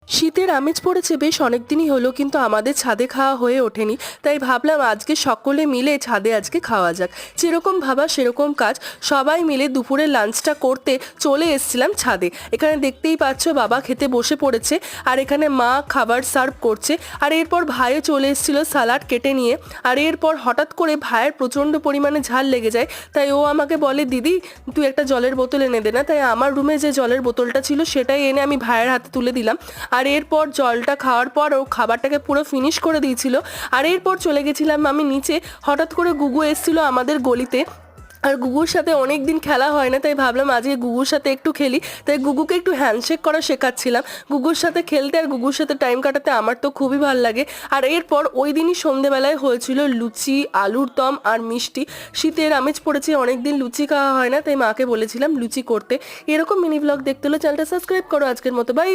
শীতের আমেজ পড়েছে বেশ অনেকদিনই হলো, কিন্তু আমাদের ছাদে খাওয়া হয়ে ওঠেনি। তাই ভাবলাম আজকে সকলে মিলে ছাদে আজকে খাওয়া যাক। যেরকম ভাবা সেরকম কাজ। সবাই মিলে দুপুরের লাঞ্চটা করতে চলে এসেছিলাম ছাদে। এখানে দেখতেই পাচ্ছ বাবা খেতে বসে পড়েছে, আর এখানে মা খাবার সার্ভ করছে। আর এরপর ভাইও চলে এসেছিল সালাড কেটে নিয়ে। আর এরপর হঠাৎ করে ভাইয়ের প্রচণ্ড পরিমাণে ঝাল লেগে যায়, তাই ও আমাকে বলে, দিদি তুই একটা জলের বোতল এনে দে না। তাই আমার রুমে যে জলের বোতলটা ছিল সেটাই এনে আমি ভাইয়ের হাতে তুলে দিলাম। আর এরপর জলটা খাওয়ার পর ও খাবারটাকে পুরো ফিনিশ করে দিয়েছিল। আর এরপর চলে গেছিলাম আমি নিচে। হঠাৎ করে গুগু এসেছিলো আমাদের গলিতে, আর গুগুর সাথে অনেক দিন খেলা হয় না, তাই ভাবলাম আজকে গুগুর সাথে একটু খেলি। তাই গুগুকে একটু হ্যান্ডশেক করা শেখাচ্ছিলাম। গুগুর সাথে খেলতে আর গুগুর সাথে টাইম কাটাতে আমার তো খুবই ভালো লাগে। আর এরপর ওই দিনই সন্ধেবেলায় হয়েছিল লুচি, আলুর দম আর মিষ্টি। শীতের আমেজ পড়েছে, অনেক দিন লুচি খাওয়া হয় না, তাই মাকে বলেছিলাম লুচি করতে। এরকম মিনি ব্লগ দেখতে হলে চ্যানেলটা সাবস্ক্রাইব করো। আজকের মতো বাই।